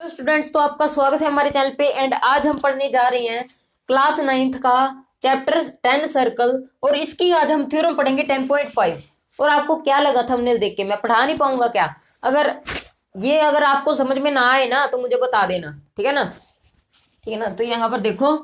तो स्टूडेंट्स, तो आपका स्वागत है हमारे चैनल पे। एंड आज हम पढ़ने जा रहे हैं क्लास 9th का चैप्टर 10 सर्कल। और इसकी आज हम थ्योरम पढ़ेंगे 10.5। और आपको क्या लगा थंबनेल देख के मैं पढ़ा नहीं पाऊंगा क्या? अगर आपको समझ में ना आए ना तो मुझे बता देना, ठीक है ना? ठीक है ना? तो यहाँ पर देखो,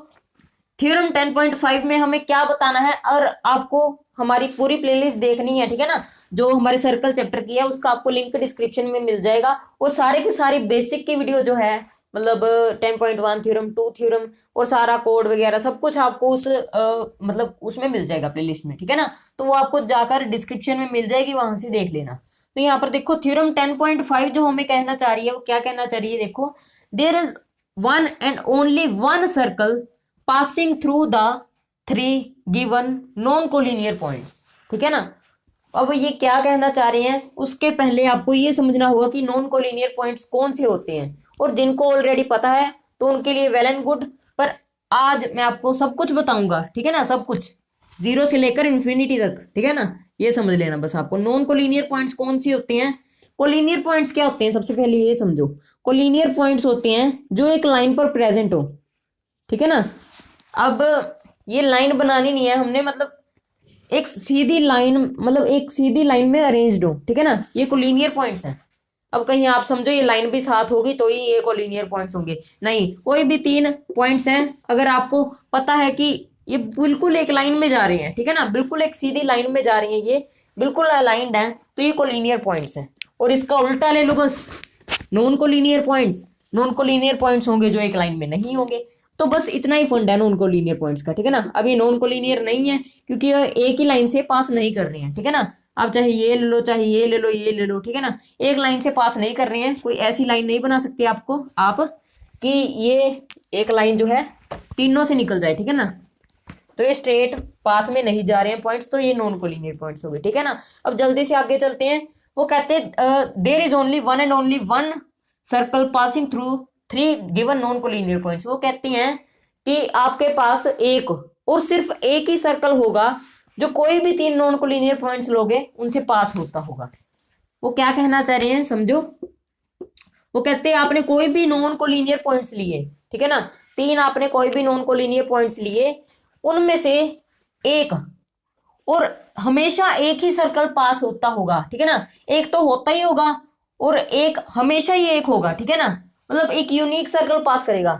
थ्योरम 10.5 में हमें क्या बताना है, और आपको हमारी पूरी प्लेलिस्ट देखनी है, ठीक है ना? जो हमारे सर्कल चैप्टर की है उसका आपको लिंक डिस्क्रिप्शन में मिल जाएगा। और सारे की सारी बेसिक की वीडियो जो है, मतलब 10.1 थ्योरम, 2 थ्योरम और सारा कोड वगैरह सब कुछ आपको उस मतलब उसमें मिल जाएगा प्लेलिस्ट में, ठीक है ना? तो वो आपको जाकर डिस्क्रिप्शन में मिल जाएगी, वहां से देख लेना। तो यहाँ पर देखो, थ्योरम 10.5 जो हमें कहना चाह रही है वो क्या कहना चाह रही है, देखो, there is one and only one circle passing through the three given non collinear points, ठीक है ना? अब ये क्या कहना चाह रहे हैं, उसके पहले आपको ये समझना होगा कि नॉन कोलिनियर पॉइंट्स कौन से होते हैं। और जिनको ऑलरेडी पता है तो उनके लिए वेल एंड गुड, पर आज मैं आपको सब कुछ बताऊंगा, ठीक है ना? सब कुछ जीरो से लेकर इन्फिनिटी तक, ठीक है ना? ये समझ लेना बस आपको नॉन कोलिनियर पॉइंट्स कौन सी होते हैं। कोलिनियर पॉइंट्स क्या होते हैं, सबसे पहले ये समझो। कोलिनियर पॉइंट्स होते हैं जो एक लाइन पर प्रेजेंट हो, ठीक है ना? अब ये लाइन बनानी नहीं है हमने, मतलब एक सीधी लाइन, मतलब एक सीधी लाइन में अरेंज्ड हो, ठीक है ना? ये कोलिनियर पॉइंट्स हैं। अब कहीं आप समझो ये लाइन भी साथ होगी तो ही ये कोलिनियर पॉइंट्स होंगे, नहीं। कोई भी तीन पॉइंट्स हैं, अगर आपको पता है कि ये बिल्कुल एक लाइन में जा रहे हैं, ठीक है ना, बिल्कुल एक सीधी लाइन में जा रही है, ये बिल्कुल अलाइंड है, तो ये कोलिनियर पॉइंट्स हैं। और इसका उल्टा ले लो बस, non collinear points. Non collinear points होंगे जो एक लाइन में नहीं होंगे। तो बस इतना ही फंड है नॉन कोलिनियर पॉइंट्स का, ठीक है ना? अब ये नॉन कोलिनियर नहीं है क्योंकि ये एक ही लाइन से पास नहीं कर रहे हैं, ठीक है ना? आप चाहे ये ले लो, चाहे ये ले लो, ये ले लो, ठीक है ना? एक लाइन से पास नहीं कर रहे हैं, कोई ऐसी लाइन नहीं बना सकते आपको आप कि ये एक लाइन जो है तीनों से निकल जाए, ठीक है ना? तो ये स्ट्रेट पाथ में नहीं जा रहे हैं पॉइंट्स, तो ये नॉन कोलिनियर पॉइंट्स हो गए, ठीक है ना? अब जल्दी से आगे चलते हैं। वो कहते हैं there is only one and only one circle passing through three given non collinear points. वो कहते हैं कि आपके पास एक और सिर्फ एक ही सर्कल होगा जो कोई भी तीन नॉन कोलिनियर पॉइंट्स लोगे उनसे पास होता होगा। वो क्या कहना चाह रहे हैं समझो। वो कहते हैं आपने कोई भी नॉन कोलिनियर पॉइंट्स लिए, ठीक है ना, तीन आपने कोई भी नॉन कोलिनियर पॉइंट्स लिए, उनमें से एक, और हमेशा एक ही सर्कल पास होता होगा, ठीक है ना? एक तो होता ही होगा और एक हमेशा ही एक होगा, ठीक है ना? मतलब एक यूनिक सर्कल पास करेगा।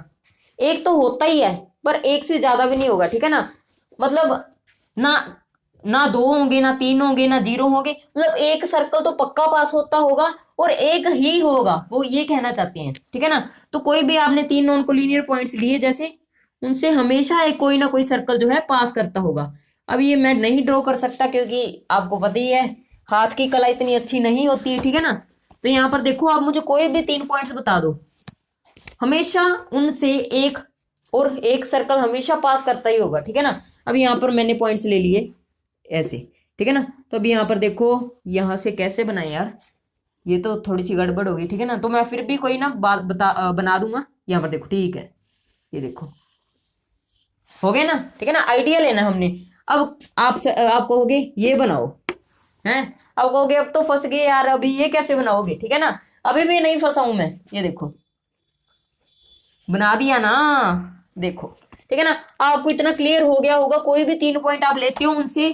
एक तो होता ही है पर एक से ज्यादा भी नहीं होगा, ठीक है ना? मतलब ना ना दो होंगे, ना तीन होंगे, ना जीरो होंगे, मतलब एक सर्कल तो पक्का पास होता होगा और एक ही होगा, वो ये कहना चाहते हैं, ठीक है ना? तो कोई भी आपने तीन नॉन कोलिनियर पॉइंट्स लिए जैसे, उनसे हमेशा एक कोई ना कोई सर्कल जो है पास करता होगा। अब ये मैं नहीं ड्रॉ कर सकता क्योंकि आपको पता ही है हाथ की कला इतनी अच्छी नहीं होती है, ठीक है ना? तो यहाँ पर देखो, आप मुझे कोई भी तीन पॉइंट्स बता दो, हमेशा उनसे एक और एक सर्कल हमेशा पास करता ही होगा, ठीक है ना? अब यहाँ पर मैंने पॉइंट्स ले लिए ऐसे, ठीक है ना? तो अभी यहाँ पर देखो, यहाँ से कैसे बनाए यार, ये तो थोड़ी सी गड़बड़ होगी, ठीक है ना? तो मैं फिर भी कोई ना बात बना दूंगा। यहाँ पर देखो, ठीक है, ये देखो हो गए ना, ठीक है ना? आइडिया लेना हमने। अब आप कहोगे ये बनाओ, हैं? अब कहोगे अब तो फंस गए यार, अभी ये कैसे बनाओगे, ठीक है ना? अभी भी नहीं फंसा हूं मैं, ये देखो बना दिया ना, देखो, ठीक है ना? आपको इतना क्लियर हो गया होगा, कोई भी तीन पॉइंट आप लेते हो उनसे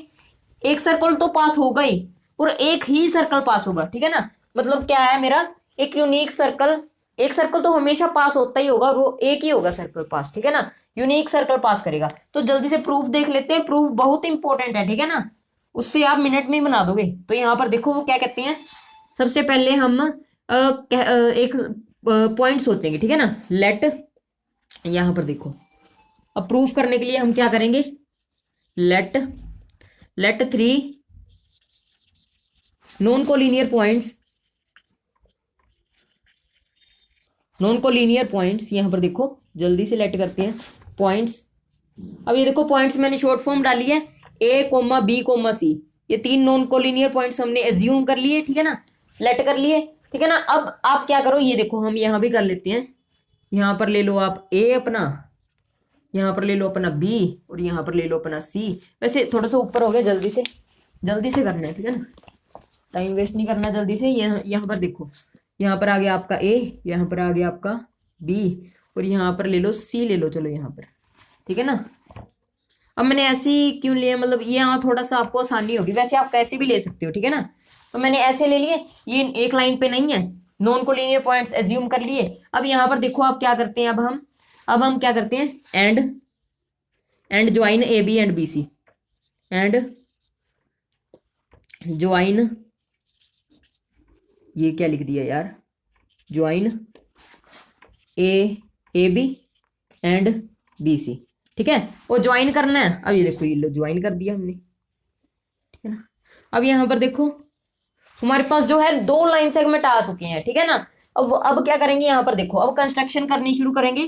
एक सर्कल तो पास होगा ही, और एक ही सर्कल पास होगा, ठीक है ना? मतलब क्या है मेरा, एक यूनिक सर्कल, एक सर्कल तो हमेशा पास होता ही होगा और वो एक ही होगा सर्कल पास, ठीक है ना? यूनिक सर्कल पास करेगा। तो जल्दी से प्रूफ देख लेते हैं, प्रूफ बहुत इंपॉर्टेंट है, ठीक है ना? उससे आप मिनट में ही बना दोगे। तो यहाँ पर देखो वो क्या कहते हैं, सबसे पहले हम एक पॉइंट सोचेंगे, ठीक है ना? लेट, यहां पर देखो, अब प्रूफ करने के लिए हम क्या करेंगे, let let three non collinear points, non collinear points, यहां पर देखो जल्दी से लेट करते हैं पॉइंट्स। अब ये देखो पॉइंट्स मैंने शॉर्ट फॉर्म डाली है, ए कोमा बी कोमा सी, ये तीन नॉन कोलिनियर पॉइंट्स हमने एज्यूम कर लिए, ठीक है ना? लेट कर लिए, ठीक है ना? अब आप क्या करो, ये देखो हम यहां भी कर लेते हैं। यहां पर ले लो आप ए अपना, यहाँ पर ले लो अपना बी, और यहाँ पर ले लो अपना सी। वैसे थोड़ा सा ऊपर हो गया, जल्दी से करना है, ठीक है ना? टाइम वेस्ट नहीं करना, जल्दी से। यहाँ पर देखो, यहाँ पर आ गया आपका ए, यहाँ पर आ गया आपका बी, और यहाँ पर ले लो सी ले लो, चलो यहाँ पर, ठीक है ना। अब मैंने ऐसे ही क्यों लिया, मतलब ये यहाँ थोड़ा सा आपको आसानी होगी, वैसे आप कैसे भी ले सकते हो, ठीक है ना। तो मैंने ऐसे ले लिए, ये एक लाइन पे नहीं है, नॉन कोलिनियर पॉइंट्स एज्यूम कर लिए। अब यहाँ पर देखो आप क्या करते हैं, अब हम क्या करते हैं, and join A B and B C, and join, ये क्या लिख दिया यार, join A B and B C, ठीक है। वो ज्वाइन करना है, अब ये देखो ये लो ज्वाइन कर दिया हमने, ठीक है ना। अब यहाँ पर देखो हमारे पास जो है दो लाइन सेगमेंट आ चुके हैं, ठीक है ना। अब क्या करेंगे, यहाँ पर देखो अब कंस्ट्रक्शन करनी शुरू करेंगे।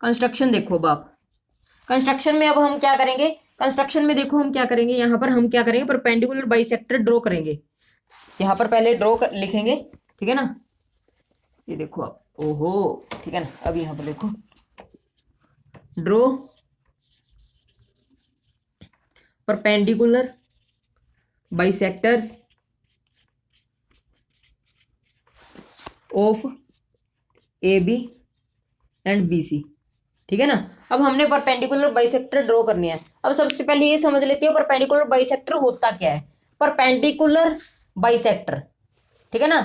कंस्ट्रक्शन देखो, अब आप कंस्ट्रक्शन में अब हम क्या करेंगे, कंस्ट्रक्शन में देखो हम क्या करेंगे, यहाँ पर हम क्या करेंगे, परपेंडिकुलर बाइसेक्टर ड्रॉ करेंगे। यहाँ पर पहले ड्रॉ लिखेंगे, ठीक है ना। ये देखो आप, ओहो, ठीक है ना। अब यहाँ पर देखो draw perpendicular bisectors of A B and B C, ठीक है ना। अब हमने परपेंडिकुलर बाइसेक्टर ड्रॉ करनी है। अब सबसे पहले ये समझ लेते हो परपेंडिकुलर बाइसेक्टर होता क्या है। परपेंडिकुलर बाइसेक्टर, ठीक है ना।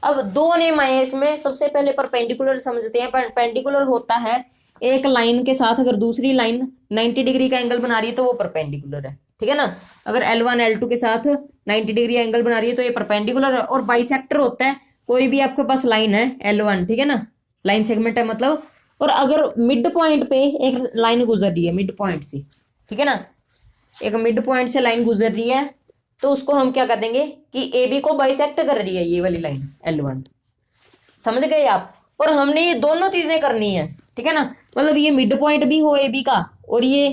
अब दो नेम आए इसमें, सबसे पहले परपेंडिकुलर समझते हैं। परपेंडिकुलर होता है एक लाइन के साथ अगर दूसरी लाइन 90 डिग्री का एंगल बना रही है तो वो परपेंडिकुलर है, ठीक है ना। अगर L1 L2 के साथ 90 डिग्री एंगल बना रही है तो ये परपेंडिकुलर है। और बाइसेक्टर होता है कोई भी आपके पास लाइन है L1, ठीक है ना, लाइन सेगमेंट है मतलब, और अगर मिड पॉइंट पे एक लाइन गुजर रही है मिड पॉइंट से, ठीक है ना, एक मिड पॉइंट से लाइन गुजर रही है तो उसको हम क्या कर देंगे कि ए बी को बाइसेक्ट कर रही है ये वाली लाइन L1, समझ गए आप। और हमने ये दोनों चीजें करनी है, ठीक है ना, मतलब ये मिड पॉइंट भी हो ए बी का और ये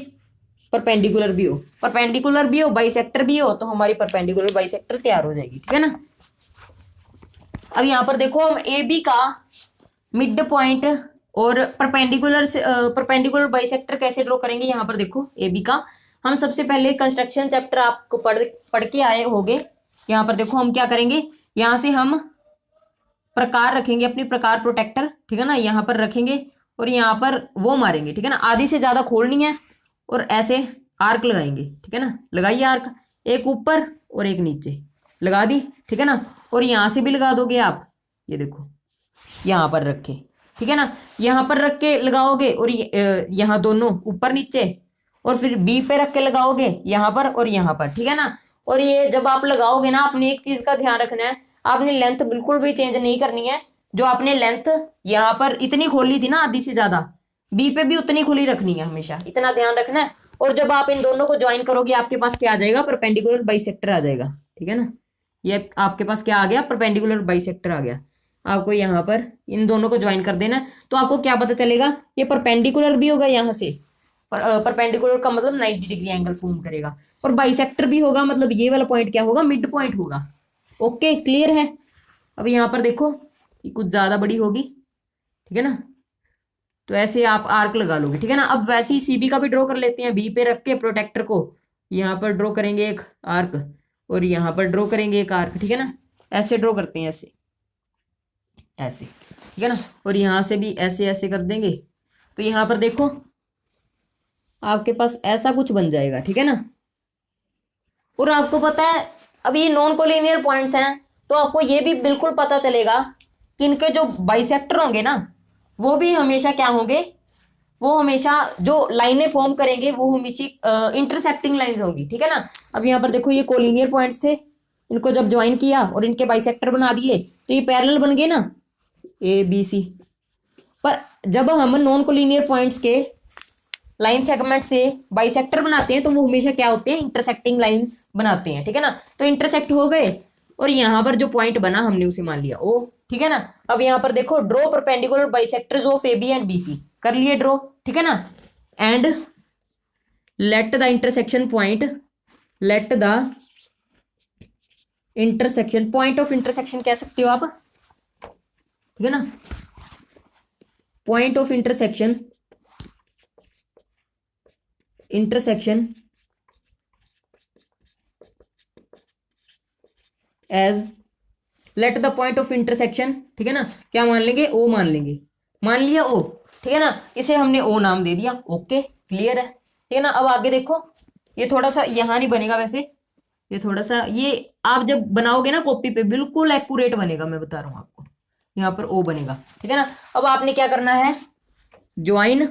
परपेंडिकुलर भी हो, परपेंडिकुलर भी हो बाइसेक्टर भी हो, तो हमारी परपेंडिकुलर बाइसेक्टर तैयार हो जाएगी, ठीक है ना। अब यहाँ पर देखो हम ए बी का मिड पॉइंट और परपेंडिकुलर से परपेंडिकुलर बाइसेक्टर कैसे ड्रॉ करेंगे। यहाँ पर देखो ए बी का हम सबसे पहले कंस्ट्रक्शन चैप्टर आपको पढ़ के आए होंगे। यहाँ पर देखो हम क्या करेंगे, यहाँ से हम प्रकार रखेंगे अपनी प्रकार प्रोटेक्टर, ठीक है ना, यहाँ पर रखेंगे और यहाँ पर वो मारेंगे, ठीक है ना, आधी से ज्यादा खोलनी है और ऐसे आर्क लगाएंगे, ठीक है ना। लगाइए आर्क, एक ऊपर और एक नीचे लगा दी, ठीक है ना। और यहाँ से भी लगा दोगे आप, ये देखो यहाँ पर रखे, ठीक है ना, यहाँ पर रख के लगाओगे और यहाँ दोनों ऊपर नीचे, और फिर बी पे रख के लगाओगे यहाँ पर और यहाँ पर, ठीक है ना। और ये जब आप लगाओगे ना, आपने एक चीज का ध्यान रखना है, आपने लेंथ बिल्कुल भी चेंज नहीं करनी है। जो आपने लेंथ यहाँ पर इतनी खोली थी ना आधी से ज्यादा, बी पे भी उतनी खुली रखनी है, हमेशा इतना ध्यान रखना है। और जब आप इन दोनों को ज्वाइन करोगे आपके पास क्या आ जाएगा, परपेंडिकुलर बाइसेक्टर आ जाएगा, ठीक है ना। ये आपके पास क्या आ गया, परपेंडिकुलर बाइसेक्टर आ गया। आपको यहाँ पर इन दोनों को ज्वाइन कर देना, तो आपको क्या पता चलेगा, ये परपेंडिकुलर भी होगा यहाँ से, परपेंडिकुलर का मतलब 90 डिग्री एंगल फॉर्म करेगा, और बाइसेक्टर भी होगा, मतलब ये वाला पॉइंट क्या होगा, मिड पॉइंट होगा। ओके, क्लियर है। अब यहाँ पर देखो ये कुछ ज्यादा बड़ी होगी, ठीक है ना, तो ऐसे आप आर्क लगा लोगे, ठीक है ना। अब वैसे ही सीबी का भी ड्रॉ कर लेते हैं, बी पे रख के प्रोटेक्टर को यहाँ पर ड्रॉ करेंगे एक आर्क और यहाँ पर ड्रॉ करेंगे एक आर्क, ठीक है ना। ऐसे ड्रॉ करते हैं, ऐसे ऐसे, ठीक है ना। और यहाँ से भी ऐसे ऐसे कर देंगे, तो यहाँ पर देखो आपके पास ऐसा कुछ बन जाएगा, ठीक है ना। और आपको पता है अब ये नॉन कोलिनियर पॉइंट्स हैं, तो आपको ये भी बिल्कुल पता चलेगा कि इनके जो बाइसेक्टर होंगे ना, वो भी हमेशा क्या होंगे, वो हमेशा जो लाइनें फॉर्म करेंगे वो हमेशा इंटरसेक्टिंग लाइंस होंगी, ठीक है ना। अब यहाँ पर देखो ये कोलिनियर पॉइंट्स थे, इनको जब ज्वाइन किया और इनके बाइसेक्टर बना दिए तो ये पैरेलल बन गए ना, ए बी सी। पर जब हम नॉन कोलिनियर पॉइंट्स के लाइन सेगमेंट से बाइसेक्टर बनाते हैं तो वो हमेशा क्या होते हैं, इंटरसेक्टिंग लाइंस बनाते हैं, ठीक है ना। तो इंटरसेक्ट हो गए और यहाँ पर जो पॉइंट बना हमने उसे मान लिया ओ, ठीक है ना। अब यहाँ पर देखो draw perpendicular bisectors of A B and B C कर लिए ड्रॉ, ठीक है ना। And let the intersection point, let the intersection point of intersection कह सकते हो आप, ठीक है ना, point of intersection as let the point of intersection, ठीक है ना, क्या मान लेंगे, ओ मान लेंगे, मान लिया ओ, ठीक है ना, इसे हमने ओ नाम दे दिया। ओके, क्लियर है, ठीक है ना। अब आगे देखो, ये थोड़ा सा यहाँ नहीं बनेगा वैसे, ये थोड़ा सा, ये आप जब बनाओगे ना कॉपी पे बिल्कुल एक्यूरेट बनेगा, मैं बता रहा हूँ आपको। यहाँ पर ओ बनेगा, ठीक है ना। अब आपने क्या करना है, ज्वाइन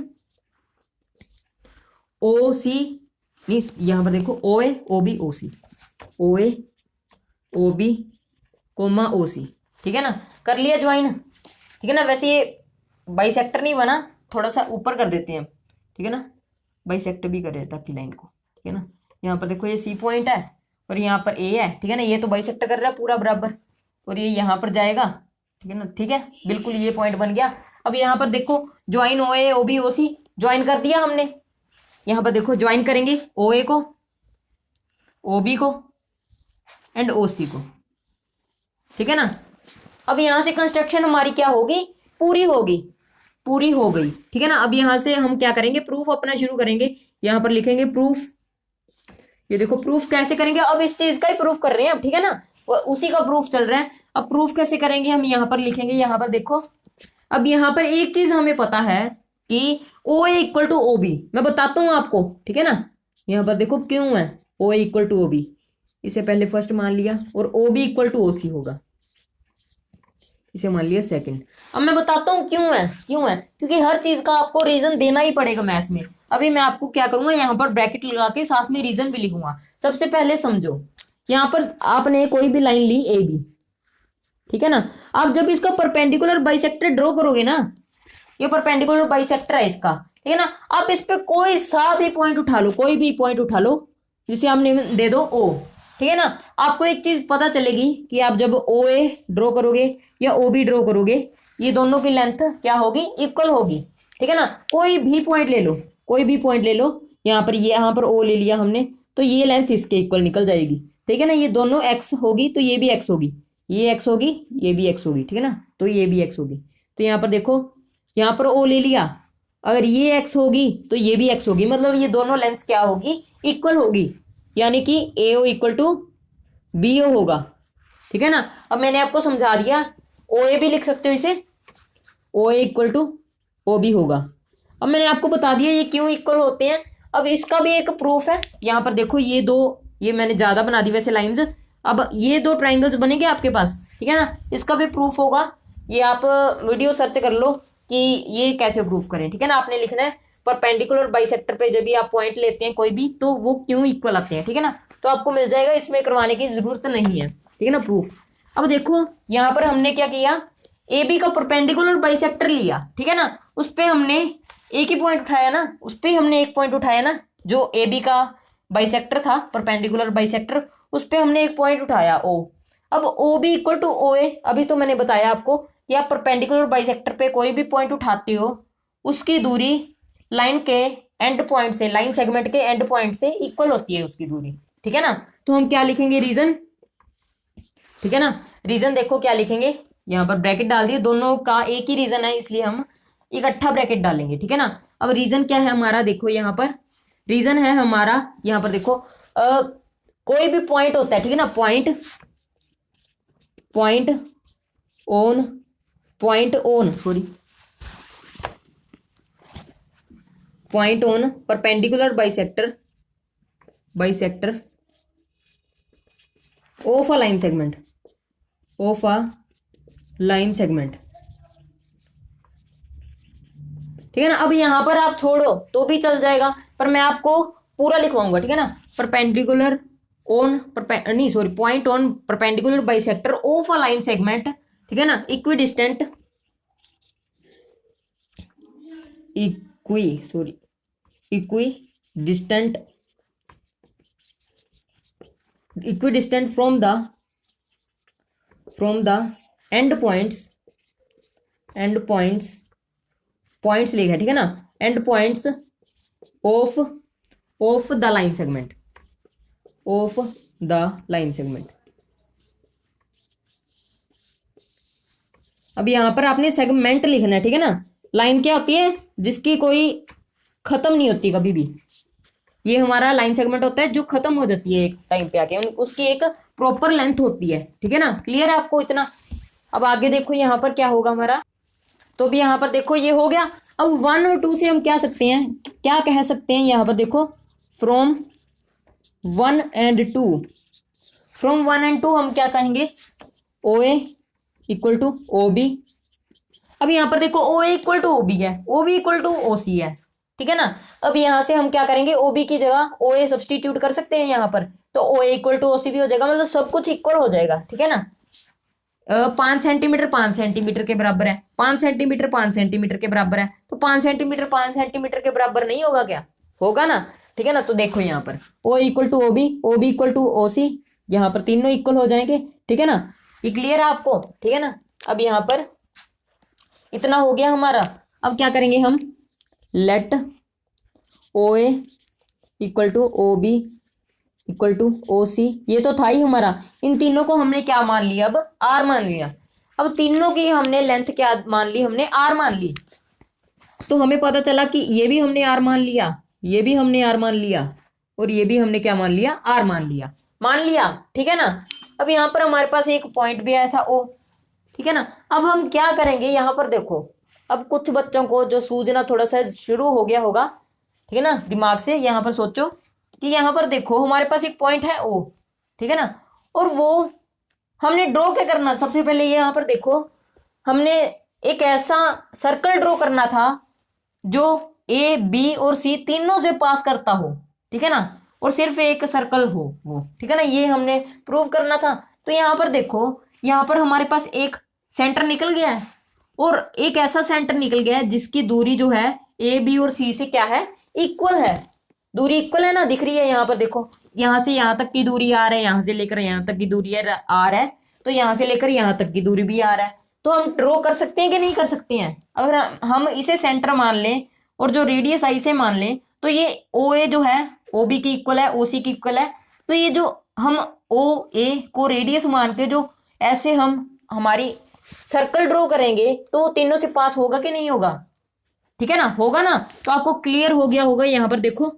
ओ सी, यहाँ पर देखो ओ ए ओ बी ओ सी, ओ ए ओ बी कोमा ओ सी, ठीक है ना। कर लिया ज्वाइन, ठीक है ना। वैसे ये बाइसेक्टर नहीं बना, थोड़ा सा ऊपर कर देते हैं, ठीक है ना, बाइसेक्टर भी कर देता ताकि लाइन को, ठीक है ना। यहाँ पर देखो ये सी पॉइंट है और यहाँ पर ए है, ठीक है ना। ये तो बाइसेक्टर कर रहा है पूरा बराबर, और ये यहाँ पर जाएगा, ठीक है ना। ठीक है, बिल्कुल ये पॉइंट बन गया। अब यहाँ पर देखो ज्वाइन ओ ए ओ बी ओ सी, ज्वाइन कर दिया हमने। यहाँ पर देखो ज्वाइन करेंगे ओ ए को, ओ बी को एंड ओ सी को, ठीक है ना। अब यहां से कंस्ट्रक्शन हमारी क्या होगी, पूरी होगी, पूरी हो गई, ठीक है ना। अब यहां से हम क्या करेंगे, प्रूफ अपना शुरू करेंगे। यहां पर लिखेंगे प्रूफ, ये देखो प्रूफ कैसे करेंगे, अब इस चीज का ही प्रूफ कर रहे हैं अब, ठीक है ना, उसी का प्रूफ चल रहा है। अब प्रूफ कैसे करेंगे, हम यहाँ पर लिखेंगे, यहाँ पर देखो, अब यहाँ पर एक चीज हमें पता है कि ओ A equal to O B, मैं बताता हूँ आपको, ठीक है ना। यहाँ पर देखो क्यों है O A equal to O B, इसे पहले फर्स्ट मान लिया, और O B equal to O C होगा, इसे मान लिया सेकंड। अब मैं बताता हूँ क्यों है, क्यों है, क्योंकि हर चीज का आपको रीजन देना ही पड़ेगा मैथ्स में। अभी मैं आपको क्या करूंगा, यहाँ पर ब्रैकेट लगा के साथ में रीजन भी लिखूंगा। सबसे पहले समझो, यहाँ पर आपने कोई भी लाइन ली ए बी, ठीक है ना। आप जब इसका परपेंडिकुलर बाइसेक्टर ड्रॉ करोगे ना, ये परपेंडिकुलर बाइसेक्टर है इसका, ठीक है ना। आप इस पे कोई सा भी पॉइंट उठा लो, कोई भी पॉइंट उठा लो, जिसे हमने दे दो ओ, ठीक है ना। आपको एक चीज पता चलेगी कि आप जब ओ ए ड्रॉ करोगे या ओ बी ड्रॉ करोगे, ये दोनों की लेंथ क्या होगी, इक्वल होगी, ठीक है ना। कोई भी पॉइंट ले लो, कोई भी पॉइंट ले लो, यहाँ पर ये, यहाँ पर ओ ले लिया हमने, तो ये लेंथ इसके इक्वल निकल जाएगी, ठीक है ना। ये दोनों एक्स होगी तो ये भी एक्स होगी, ये एक्स होगी, ये भी एक्स होगी, ठीक है ना, तो ये भी एक्स होगी। तो यहाँ पर देखो, यहाँ पर ओ ले लिया, अगर ये एक्स होगी तो ये भी एक्स होगी, मतलब ये दोनों लेंथ क्या होगी, इक्वल होगी, यानी कि A O equal to B O होगा, ठीक है ना। अब मैंने आपको समझा दिया, ओ ए भी लिख सकते हो इसे, ओ A equal to O B होगा। अब मैंने आपको बता दिया ये क्यों इक्वल होते हैं। अब इसका भी एक प्रूफ है, यहाँ पर देखो ये दो, ये मैंने ज़्यादा बना दी वैसे लाइंस, अब ये दो ट्राइंगल्स बनेंगे आपके पास, ठीक है ना, इसका भी प्रूफ होगा। ये आप वीडियो सर्च कर लो कि ये कैसे प्रूफ करें, ठीक है ना। आपने लिखना है परपेंडिकुलर बाइसेक्टर पे जब भी आप पॉइंट लेते हैं कोई भी, तो वो क्यों इक्वल आते हैं, ठीक है ना। तो आपको मिल जाएगा, इसमें करवाने की जरूरत नहीं है, ठीक है ना, प्रूफ। अब देखो यहाँ पर हमने क्या किया, ए बी का परपेंडिकुलर बाइसेक्टर लिया, ठीक है ना, उस पे हमने एक ही पॉइंट उठाया ना, उस पे हमने एक पॉइंट उठाया ना, जो ए बी का बाइसेक्टर था, परपेंडिकुलर बाइसेक्टर, उस पे हमने एक पॉइंट उठाया ओ। अब O B equal to O A, अभी तो मैंने बताया आपको कि आप परपेंडिकुलर बाइसेक्टर पे कोई भी पॉइंट उठाते हो, उसकी दूरी लाइन के एंड पॉइंट से, लाइन सेगमेंट के एंड पॉइंट से इक्वल होती है उसकी दूरी, ठीक है ना। तो हम क्या लिखेंगे, रीजन, ठीक है ना। रीजन देखो क्या लिखेंगे, यहाँ पर ब्रैकेट डाल दिए, दोनों का एक ही रीजन है इसलिए हम इकट्ठा ब्रैकेट डालेंगे, ठीक है ना। अब रीजन क्या है हमारा, देखो यहाँ पर रीजन है हमारा, यहाँ पर देखो कोई भी पॉइंट होता है, ठीक है ना, point, point on, point on, sorry, point on perpendicular bisector, bisector of a line segment, of a line segment, ठीक है ना। अब यहां पर आप छोड़ो तो भी चल जाएगा, पर मैं आपको पूरा लिखवाऊंगा, ठीक है ना। परपेंडिकुलर ऑन, नहीं sorry, point on perpendicular bisector of a line segment, ठीक है ना, equidistant, equidistant from the end points, points लिखा है, ठीक है ना, and points of the line segment, of the line segment. अब यहां पर आपने सेगमेंट लिखना है, ठीक है ना। लाइन क्या होती है, जिसकी कोई खत्म नहीं होती कभी भी, ये हमारा लाइन सेगमेंट होता है जो खत्म हो जाती है एक टाइम पे आके, उसकी एक प्रॉपर लेंथ होती है, ठीक है ना। क्लियर है आपको इतना। अब आगे देखो यहाँ पर क्या होगा हमारा, तो भी यहाँ पर देखो ये हो गया। अब 1 और 2 से हम क्या सकते हैं, क्या कह सकते हैं यहाँ पर देखो, फ्रॉम 1 एंड 2, फ्रॉम 1 एंड 2 हम क्या कहेंगे, O A equal to O B. अब यहाँ पर देखो O A equal to O B है, O B equal to O C है, ठीक है ना। अब यहाँ से हम क्या करेंगे, ओ बी की जगह ओ ए सब्सटीट्यूट कर सकते हैं यहाँ पर, तो ओ ए इक्वल टू ओ सी भी हो जाएगा, मतलब सब कुछ इक्वल हो जाएगा, ठीक है ना। 5 सेंटीमीटर 5 सेंटीमीटर के बराबर है, 5 सेंटीमीटर 5 सेंटीमीटर के बराबर है, तो 5 सेंटीमीटर 5 सेंटीमीटर के बराबर नहीं होगा क्या, होगा ना, ठीक है ना। तो देखो यहाँ पर O equal to O B equal to O C, यहाँ पर तीनों इक्वल हो जाएंगे, ठीक है ना। ये क्लियर है आपको, ठीक है ना। अब यहाँ पर इतना हो गया हमारा। अब क्या करेंगे हम, let O A equal to O B equal to O C, ये तो था ही हमारा। इन तीनों को हमने क्या मान लिया, अब आर मान लिया। अब तीनों की हमने लेंथ क्या मान ली, हमने आर मान ली। तो हमें पता चला कि ये भी हमने आर मान लिया, ये भी हमने आर मान लिया, और ये भी हमने क्या मान लिया, आर मान लिया, ठीक है ना। अब यहाँ पर हमारे पास एक पॉइंट भी आया था ओ, ठीक है ना। अब हम क्या करेंगे, यहाँ पर देखो, अब कुछ बच्चों को जो सूझना थोड़ा सा शुरू हो गया होगा, ठीक है ना, दिमाग से यहाँ पर सोचो कि यहाँ पर देखो हमारे पास एक पॉइंट है ओ, ठीक है ना, और वो हमने ड्रॉ क्या करना, सबसे पहले ये यहाँ पर देखो, हमने एक ऐसा सर्कल ड्रॉ करना था जो ए बी और सी तीनों से पास करता हो, ठीक है ना, और सिर्फ एक सर्कल हो वो, ठीक है ना, ये हमने प्रूव करना था। तो यहाँ पर देखो, यहाँ पर हमारे पास एक सेंटर निकल गया है, और एक ऐसा सेंटर निकल गया है जिसकी दूरी जो है ए बी और सी से क्या है, इक्वल है, दूरी इक्वल है ना, दिख रही है यहाँ पर देखो, यहाँ से यहाँ तक की दूरी आर है, यहाँ से लेकर यहाँ तक की दूरी आर है, तो यहाँ से लेकर यहाँ तक की दूरी भी आर है। तो हम ड्रॉ कर सकते हैं कि नहीं कर सकते हैं, अगर हम इसे सेंटर मान लें और जो रेडियस आई से मान लें, तो ये ओ ए जो है ओ बी की इक्वल है, ओ सी की इक्वल है। तो ये जो हम ओ ए को रेडियस मान के जो ऐसे हम हमारी सर्कल ड्रॉ करेंगे, तो वो तीनों से पास होगा कि नहीं होगा, ठीक है ना, होगा ना। तो आपको क्लियर हो गया होगा। यहाँ पर देखो,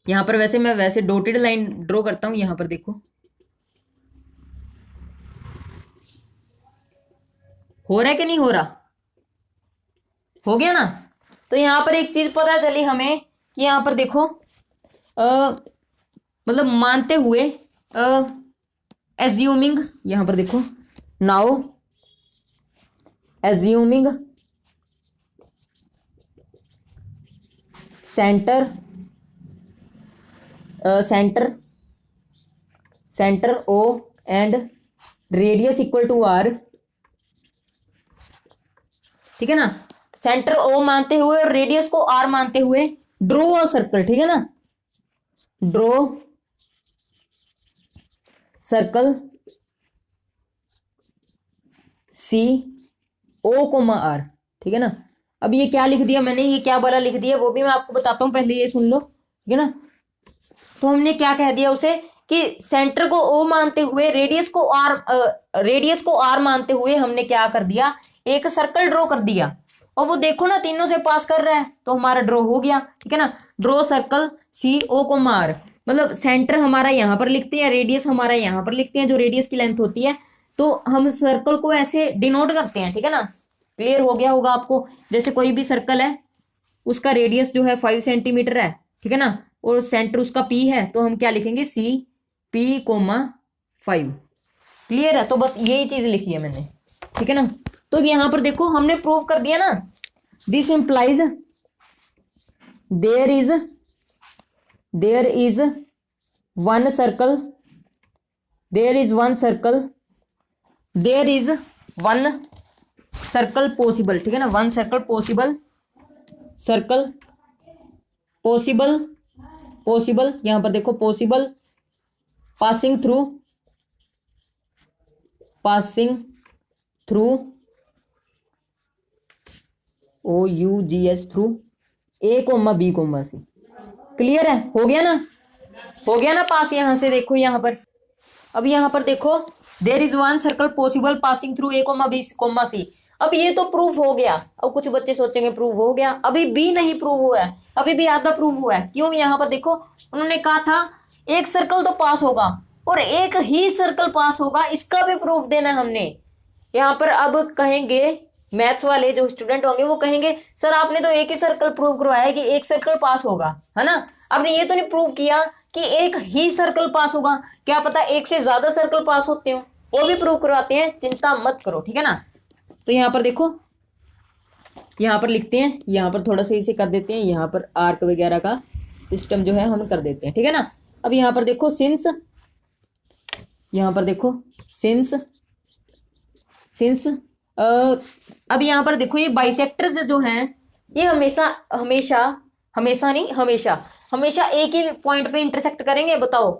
यहाँ पर वैसे मैं वैसे डॉटेड लाइन ड्रॉ करता हूं, यहाँ पर देखो हो रहा है कि नहीं हो रहा, हो गया ना। तो यहाँ पर एक चीज पता चली हमें कि यहाँ पर देखो मतलब मानते हुए, एज्यूमिंग, यहाँ पर देखो, now assuming centre O and radius equal to R, ठीक है ना, सेंटर ओ मानते हुए और रेडियस को आर मानते हुए ड्रॉ अ सर्कल, ठीक है ना, draw circle C O comma R, ठीक है ना। अब ये क्या लिख दिया मैंने, ये क्या वाला लिख दिया वो भी मैं आपको बताता हूं, पहले ये सुन लो, ठीक है ना। तो हमने क्या कह दिया उसे कि सेंटर को ओ मानते हुए रेडियस को आर मानते हुए हमने क्या कर दिया, एक सर्कल ड्रॉ कर दिया, और वो देखो ना तीनों से पास कर रहा है, तो हमारा ड्रॉ हो गया, ठीक है ना। ड्रॉ सर्कल सी ओ को आर, मतलब सेंटर हमारा यहाँ पर लिखते हैं, रेडियस हमारा यहाँ पर लिखते हैं, जो रेडियस की लेंथ होती है, तो हम सर्कल को ऐसे डिनोट करते हैं, ठीक है ना। क्लियर हो गया होगा आपको। जैसे कोई भी सर्कल है, उसका रेडियस जो है 5 सेंटीमीटर है, ठीक है ना, और सेंटर उसका पी है, तो हम क्या लिखेंगे, सी पी कोमा 5। क्लियर है, तो बस यही चीज लिखी है मैंने, ठीक है ना। तो यहां पर देखो हमने प्रूव कर दिया ना, this implies there is one circle possible, ठीक है ना, वन सर्कल पॉसिबल, यहां पर देखो possible passing through OUGS through A comma B comma C। Clear है, हो गया ना पास। यहां से देखो यहाँ पर, अब यहाँ पर देखो, there is one circle possible passing through A comma B comma C। अब ये तो प्रूफ हो गया। अब कुछ बच्चे सोचेंगे प्रूफ हो गया, अभी भी नहीं प्रूव हुआ है, अभी भी आधा प्रूफ हुआ है। क्यों, यहाँ पर देखो उन्होंने कहा था एक सर्कल तो पास होगा और एक ही सर्कल पास होगा, इसका भी प्रूफ देना हमने। यहाँ पर अब कहेंगे मैथ्स वाले जो स्टूडेंट होंगे वो कहेंगे सर आपने तो एक ही सर्कल प्रूव करवाया कि एक सर्कल पास होगा, है ना। आपने ये तो नहीं प्रूव किया कि एक ही सर्कल पास होगा, क्या पता एक से ज्यादा सर्कल पास होते हो, वो भी प्रूव करवाते हैं, चिंता मत करो, ठीक है ना। तो यहाँ पर देखो, यहाँ पर लिखते हैं, यहाँ पर थोड़ा सा इसे कर देते हैं, यहाँ पर आर्क वगैरह का सिस्टम जो है हम कर देते हैं, ठीक है ना। अब यहाँ पर देखो सिंस, यहाँ पर देखो सिंस अब यहाँ पर देखो ये बाइसेक्टर्स जो हैं ये हमेशा हमेशा हमेशा नहीं हमेशा हमेशा एक ही पॉइंट पे इंटरसेक्ट करेंगे, बताओ।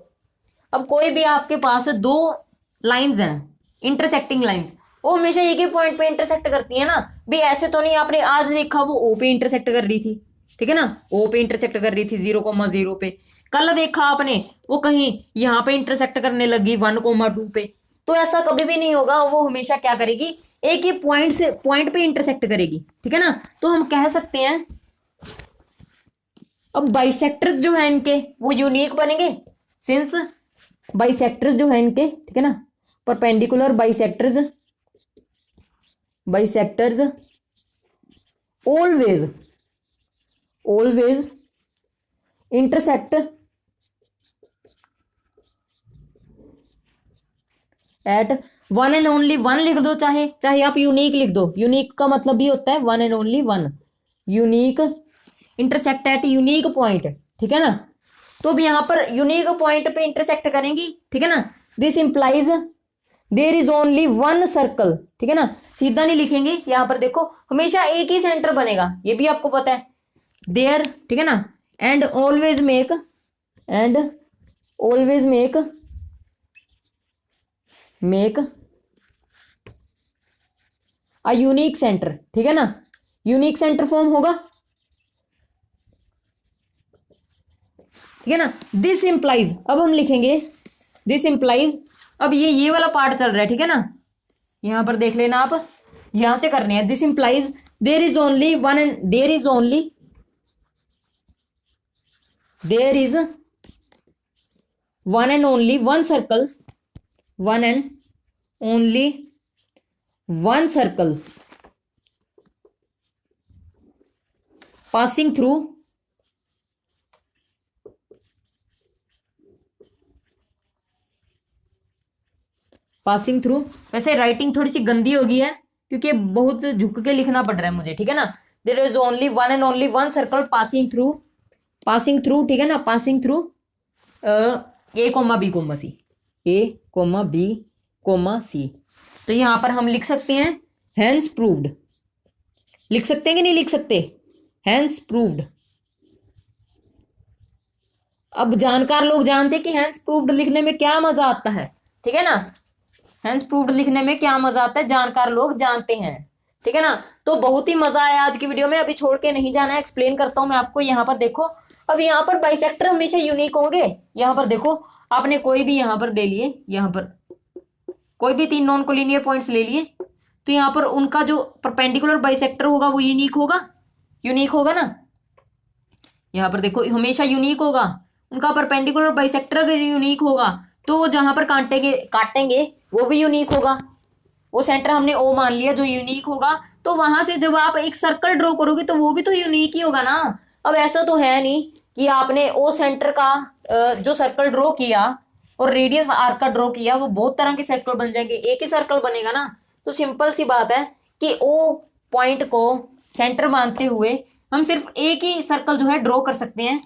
अब कोई भी आपके पास दो लाइंस हैं, इंटरसेक्टिंग लाइंस, वो हमेशा एक ही पॉइंट पे इंटरसेक्ट करती है ना। भी ऐसे तो नहीं आपने आज देखा वो ओ पे इंटरसेक्ट कर रही थी, ठीक है ना, ओ पे इंटरसेक्ट कर रही थी 0,0 पे। कल देखा आपने वो कहीं यहाँ पे इंटरसेक्ट करने लगी 1,2 पे। तो ऐसा कभी भी नहीं होगा, वो हमेशा क्या करेगी, एक ही पॉइंट पे इंटरसेक्ट करेगी, ठीक है ना। तो हम कह सकते हैं अब बाइसेक्टर्स जो है इनके वो यूनिक बनेंगे, सिंस बाइसेक्टर्स जो है इनके, ठीक है ना, perpendicular bisectors always intersect at one and only one, लिख दो, चाहे आप यूनिक लिख दो। यूनिक का मतलब भी होता है one and only one, unique intersect at unique point, ठीक है ना। तो अब यहाँ पर यूनिक पॉइंट पे इंटरसेक्ट करेंगी, ठीक है ना। This implies there is only one circle, ठीक है ना, सीधा नहीं लिखेंगे, यहाँ पर देखो हमेशा एक ही सेंटर बनेगा, ये भी आपको पता है, देयर, ठीक है ना। And always make a unique centre, ठीक है ना, यूनिक सेंटर फॉर्म होगा, ठीक है ना। दिस इंप्लाइज, अब हम लिखेंगे दिस इंप्लाइज, अब ये वाला पार्ट चल रहा है, ठीक है ना, यहां पर देख लेना आप, यहां से करने हैं। This implies there is only one and there is one and only one circle, one and only one circle passing through वैसे राइटिंग थोड़ी सी गंदी हो गई है क्योंकि बहुत झुक के लिखना पड़ रहा है मुझे, ठीक है ना। There is only one and only one circle passing through, ठीक है ना, passing through A comma B comma C. तो यहां पर हम लिख सकते हैं हैंस प्रूव्ड, लिख सकते हैं कि नहीं लिख सकते, हैंस प्रूव्ड। अब जानकार लोग जानते हैं कि हैंस प्रूव्ड लिखने में क्या मजा आता है, ठीक है ना, हैंस प्रूव्ड लिखने में क्या मजा आता है, जानकार लोग जानते हैं, ठीक है ना। तो बहुत ही मजा आया आज की वीडियो में, अभी छोड़ के नहीं जाना है, एक्सप्लेन करता हूं मैं आपको। यहाँ पर देखो, अब यहाँ पर बाइसेक्टर हमेशा यूनिक होंगे। यहाँ पर देखो आपने कोई भी यहाँ पर ले लिए, यहाँ पर कोई भी 3 नॉन कोलिनियर पॉइंट्स ले लिए, तो यहाँ पर उनका जो परपेंडिकुलर बाइसेक्टर होगा वो यूनिक होगा ना। यहाँ पर देखो हमेशा यूनिक होगा, उनका परपेंडिकुलर बाइसेक्टर अगर यूनिक होगा तो वो जहां पर काटेंगे वो भी यूनिक होगा। वो सेंटर हमने ओ मान लिया जो यूनिक होगा, तो वहां से जब आप एक सर्कल ड्रॉ करोगे तो वो भी तो यूनिक ही होगा ना। अब ऐसा तो है नहीं कि आपने ओ सेंटर का जो सर्कल ड्रॉ किया और रेडियस आर्क का ड्रॉ किया, वो बहुत तरह के सर्कल बन जाएंगे, एक ही सर्कल बनेगा ना। तो सिंपल सी बात है कि ओ पॉइंट को सेंटर मानते हुए हम सिर्फ एक ही सर्कल जो है ड्रॉ कर सकते हैं,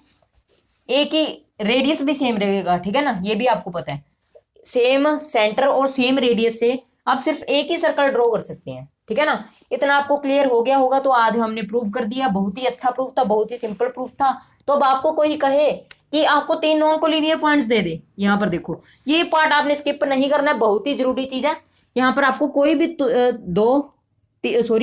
एक ही रेडियस भी सेम रहेगा, ठीक है ना, ये भी आपको पता है। सेम सेंटर और सेम रेडियस से आप सिर्फ एक ही सर्कल ड्रॉ कर सकते हैं, ठीक है ना। इतना आपको क्लियर हो गया होगा। तो आज हमने प्रूव कर दिया, बहुत ही अच्छा प्रूफ था, बहुत ही सिंपल प्रूफ था। तो अब आपको कोई कहे कि आपको 3 नॉन कोलिनियर पॉइंट्स दे दे, यहाँ पर देखो ये पार्ट आपने स्किप नहीं करना है, बहुत ही जरूरी चीज है। यहाँ पर आपको कोई भी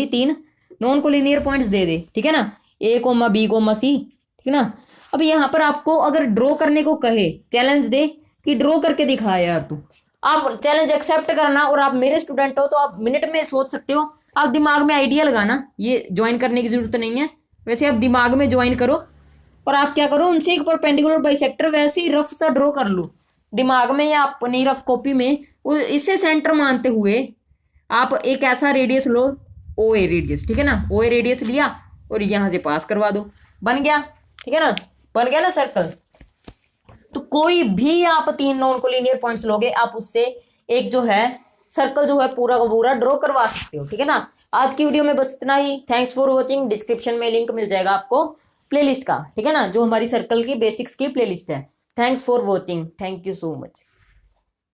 3 नॉन कोलिनियर पॉइंट्स दे दे, ठीक है ना, ए कोमा बी कोमा सी, ठीक है ना। अब यहाँ पर आपको अगर ड्रॉ करने को कहे, चैलेंज दे कि ड्रॉ करके दिखा यार तू, आप चैलेंज एक्सेप्ट करना और आप मेरे स्टूडेंट हो तो आप मिनट में सोच सकते हो। आप दिमाग में आइडिया लगाना, ये ज्वाइन करने की जरूरत नहीं है, वैसे आप दिमाग में ज्वाइन करो और आप क्या करो, उनसे एक परपेंडिकुलर बाइसेक्टर वैसे ही रफ सा ड्रॉ कर लो दिमाग में या अपनी रफ कॉपी में। इससे सेंटर मानते हुए आप एक ऐसा रेडियस लो ओ ए रेडियस, ठीक है ना, ओ ए रेडियस लिया और यहां से पास करवा दो, बन गया, ठीक है ना, बन गया ना सर्कल। तो कोई भी आप 3 नॉन कोलिनियर पॉइंट्स लोगे, आप उससे एक जो है सर्कल जो है पूरा का पूरा ड्रॉ करवा सकते हो, ठीक है ना। आज की वीडियो में बस इतना ही। Thanks for watching. डिस्क्रिप्शन में लिंक मिल जाएगा आपको प्लेलिस्ट का, ठीक है ना, जो हमारी सर्कल की बेसिक्स की प्लेलिस्ट है। Thanks for watching, thank you so much.